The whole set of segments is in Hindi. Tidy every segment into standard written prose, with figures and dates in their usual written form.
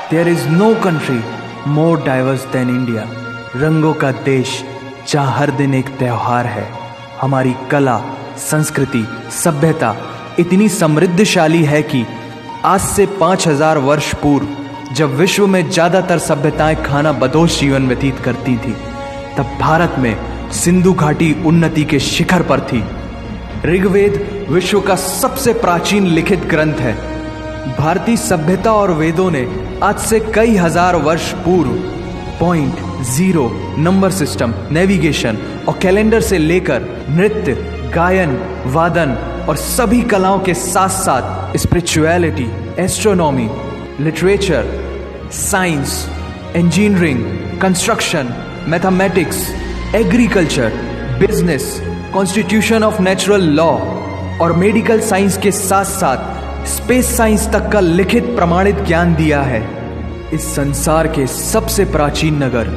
There is no country more diverse than India. रंगों का देश जहाँ हर दिन एक त्योहार है। हमारी कला, संस्कृति, सभ्यता इतनी समृद्धशाली है कि आज से 5000 वर्ष पूर्व जब विश्व में ज़्यादातर सभ्यताएं खाना बदोश जीवन व्यतीत करती थी, तब भारत में सिंधु घाटी उन्नति के शिखर पर थी। ऋग्वेद विश्व का सबसे प्राचीन लिखित ग्रंथ है। भारतीय सभ्यता और वेदों ने आज से कई हजार वर्ष पूर्व point, zero, number system, navigation और कैलेंडर से लेकर नृत्य, गायन, वादन और सभी कलाओं के साथ साथ spirituality, astronomy, literature, science, engineering, construction, mathematics, agriculture, business, constitution of natural law और मेडिकल साइंस के साथ साथ स्पेस साइंस तक का लिखित प्रमाणित ज्ञान दिया है। इस संसार के सबसे प्राचीन नगर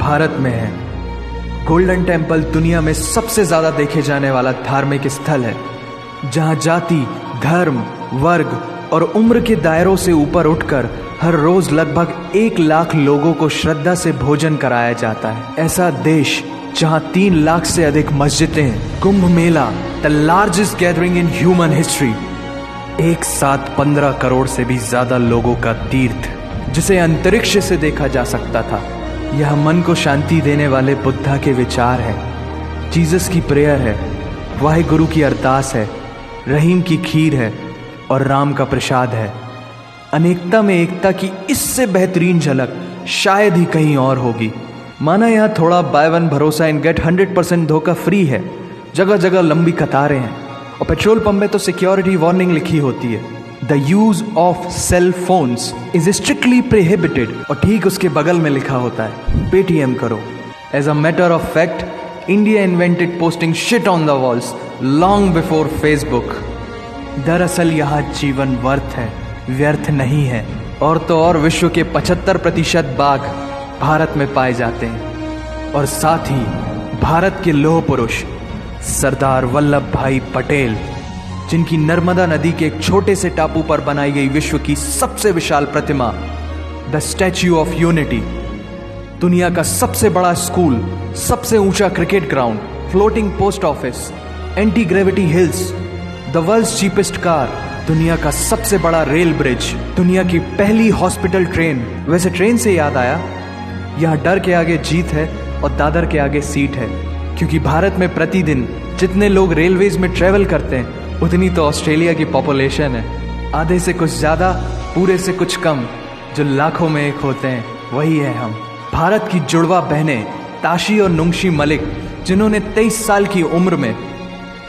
भारत में है। गोल्डन टेम्पल दुनिया में सबसे ज्यादा देखे जाने वाला धार्मिक स्थल है, जहां जाति, धर्म, वर्ग और उम्र के दायरों से ऊपर उठकर हर रोज लगभग 1 लाख लोगों को श्रद्धा से भोजन कराया जाता है। ऐसा देश जहां 3 लाख से अधिक मस्जिदें, Kumbh Mela, the largest gathering in human history, एक साथ 15 करोड़ से भी ज्यादा लोगों का तीर्थ, जिसे अंतरिक्ष से देखा जा सकता था। यह मन को शांति देने वाले बुद्धा के विचार है, जीसस की प्रेयर है, वाहिगुरु की अरदास है, रहीम की खीर है और राम का प्रसाद है। अनेकता में एकता की इससे बेहतरीन झलक शायद ही कहीं और होगी। माना यहाँ थोड़ा बाय वन भरोसा इन गेट 100% धोखा फ्री है। जगह जगह लंबी कतारें हैं और पेट्रोल पंप में तो सिक्योरिटी वार्निंग लिखी होती है, the use of cell phones is strictly prohibited, और ठीक उसके बगल में लिखा होता है पेटीएम करो। As a matter of fact, India invented posting shit on the walls long before Facebook. दरअसल यहाँ जीवन वर्थ है, व्यर्थ नहीं है। और तो और विश्व के 75% बाघ भारत में पाए जाते हैं। और साथ ही भारत के लौह पुरुष सरदार वल्लभ भाई पटेल, जिनकी नर्मदा नदी के एक छोटे से टापू पर बनाई गई विश्व की सबसे विशाल प्रतिमा द स्टैच्यू ऑफ यूनिटी, दुनिया का सबसे बड़ा स्कूल, सबसे ऊंचा cricket ground, floating post office, anti gravity hills, the world's cheapest car, दुनिया का सबसे बड़ा रेल ब्रिज, दुनिया की पहली हॉस्पिटल ट्रेन। वैसे ट्रेन से याद आया, यहाँ डर के आगे जीत है और दादर के आगे सीट है, क्योंकि भारत में प्रतिदिन जितने लोग रेलवेज में ट्रेवल करते हैं उतनी तो ऑस्ट्रेलिया की पॉपुलेशन है। आधे से कुछ ज़्यादा, पूरे से कुछ कम, जो लाखों में एक होते हैं, वही है हम। भारत की जुड़वा बहनें ताशी और नुंगशी मलिक, जिन्होंने 23 साल की उम्र में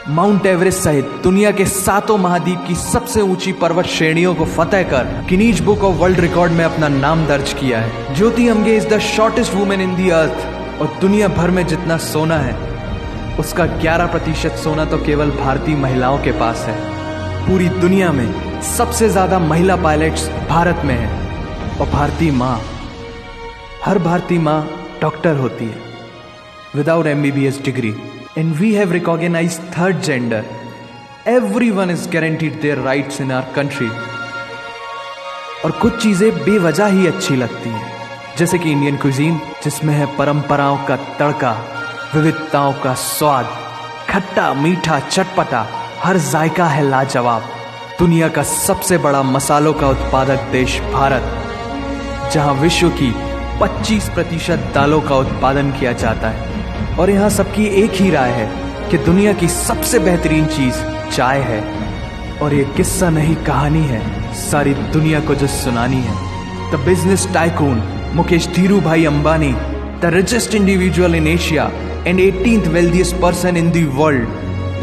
माउंट एवरेस्ट सहित दुनिया के 7 महाद्वीप की सबसे ऊंची पर्वत श्रेणियों को फतेह कर Guinness book of world record में अपना नाम दर्ज किया है। Jyoti Amge is the shortest women in the earth, और दुनिया भर में जितना सोना है उसका 11% सोना तो केवल भारतीय महिलाओं के पास है। पूरी दुनिया में सबसे ज्यादा महिला पायलट्स भारत में है। और भारतीय माँ, हर भारतीय माँ डॉक्टर होती है without MBBS degree. And we have recognized third gender. Everyone is guaranteed their rights in our country. और कुछ चीजें बेवजह ही अच्छी लगती हैं, जैसे कि इंडियन कुजीन, जिसमें है परंपराओं का तड़का, विविधताओं का स्वाद, खट्टा, मीठा, चटपटा, हर जायका है लाजवाब। दुनिया का सबसे बड़ा मसालों का उत्पादक देश भारत, जहां विश्व की 25% दालों का उत्पादन किया जाता है। और यहाँ सबकी एक ही राय है कि दुनिया की सबसे बेहतरीन चीज चाय है। और ये किस्सा नहीं, कहानी है, सारी दुनिया को जो सुनानी है। The business tycoon Mukesh Dhirubhai Ambani, the richest individual in Asia and 18th wealthiest person in the world,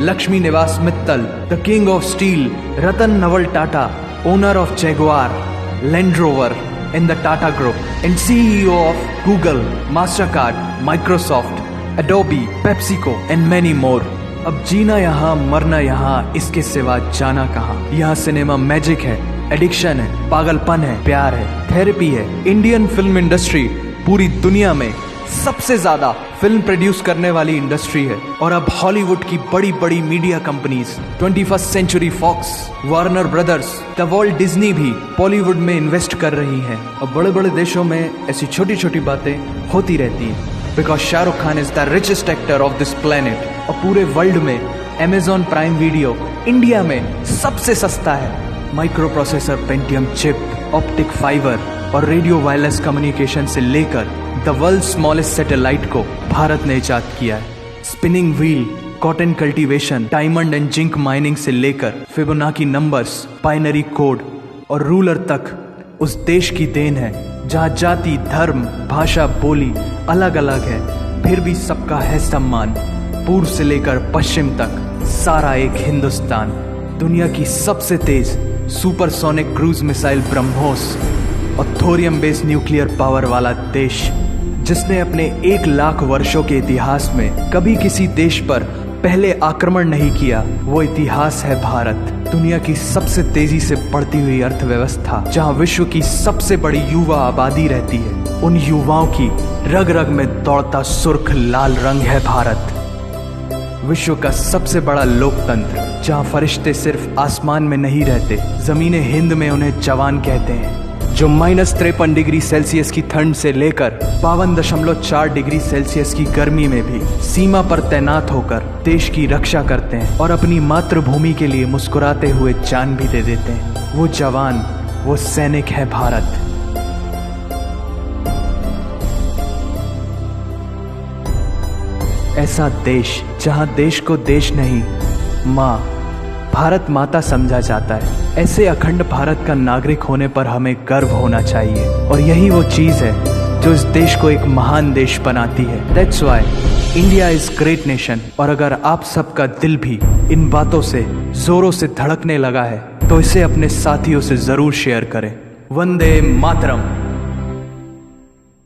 Lakshmi Nivas Mittal, the king of steel, Ratan Naval Tata, owner of Jaguar, Land Rover in the Tata Group, and CEO of Google, Mastercard, Microsoft, Adobe, PepsiCo and many more। अब जीना यहाँ, मरना यहाँ, इसके सिवा जाना कहाँ। यहाँ सिनेमा मैजिक है, एडिक्शन है, पागलपन है, प्यार है, थेरेपी है। इंडियन फिल्म इंडस्ट्री पूरी दुनिया में सबसे ज्यादा फिल्म प्रोड्यूस करने वाली इंडस्ट्री है। और अब हॉलीवुड की बड़ी बड़ी media companies 21st century Fox, Warner Brothers, the Walt Disney भी बॉलीवुड में इन्वेस्ट कर रही हैं। और बड़े बड़े देशों में ऐसी छोटी छोटी बातें होती रहती हैं। Because Shahrukh Khan is the richest actor of this planet. और पूरे वर्ल्ड में Amazon प्राइम वीडियो इंडिया में सबसे सस्ता है। Micro processor Pentium chip, optic fibre और रेडियो वायरलेस कम्युनिकेशन से लेकर द वर्ल्ड स्मॉलेस्ट सैटेलाइट को भारत ने इजाद किया है। Spinning wheel, cotton cultivation, diamond and zinc mining से लेकर फिबोनाची नंबर्स, बाइनरी कोड और रूलर तक उस देश की देन है जहाँ जाति, धर्म, भाषा, बोली अलग अलग है, फिर भी सबका है सम्मान। पूर्व से लेकर पश्चिम तक सारा एक हिंदुस्तान। दुनिया की सबसे तेज सुपरसोनिक क्रूज मिसाइल ब्रह्मोस और थोरियम बेस्ड न्यूक्लियर पावर वाला देश, जिसने अपने 1 लाख वर्षों के इतिहास में कभी किसी देश पर पहले आक्रमण नहीं किया, वो इतिहास है भारत। दुनिया की सबसे तेजी से बढ़ती हुई अर्थव्यवस्था, जहां विश्व की सबसे बड़ी युवा आबादी रहती है, उन युवाओं की रग रग में दौड़ता सुर्ख लाल रंग है भारत। विश्व का सबसे बड़ा लोकतंत्र, जहां फरिश्ते सिर्फ आसमान में नहीं रहते, जमीने हिंद में उन्हें जवान कहते हैं, जो -53 डिग्री सेल्सियस की ठंड से लेकर 52.4 डिग्री सेल्सियस की गर्मी में भी सीमा पर तैनात होकर देश की रक्षा करते हैं और अपनी मातृभूमि के लिए मुस्कुराते हुए जान भी दे देते हैं। वो जवान, वो सैनिक है भारत। ऐसा देश जहां देश को देश नहीं, माँ, भारत माता समझा जाता है। ऐसे अखंड भारत का नागरिक होने पर हमें गर्व होना चाहिए। और यही वो चीज है जो इस देश को एक महान देश बनाती है। That's why India is great nation. और अगर आप सबका दिल भी इन बातों से जोरों से धड़कने लगा है, तो इसे अपने साथियों से जरूर शेयर करें। वंदे मातरम।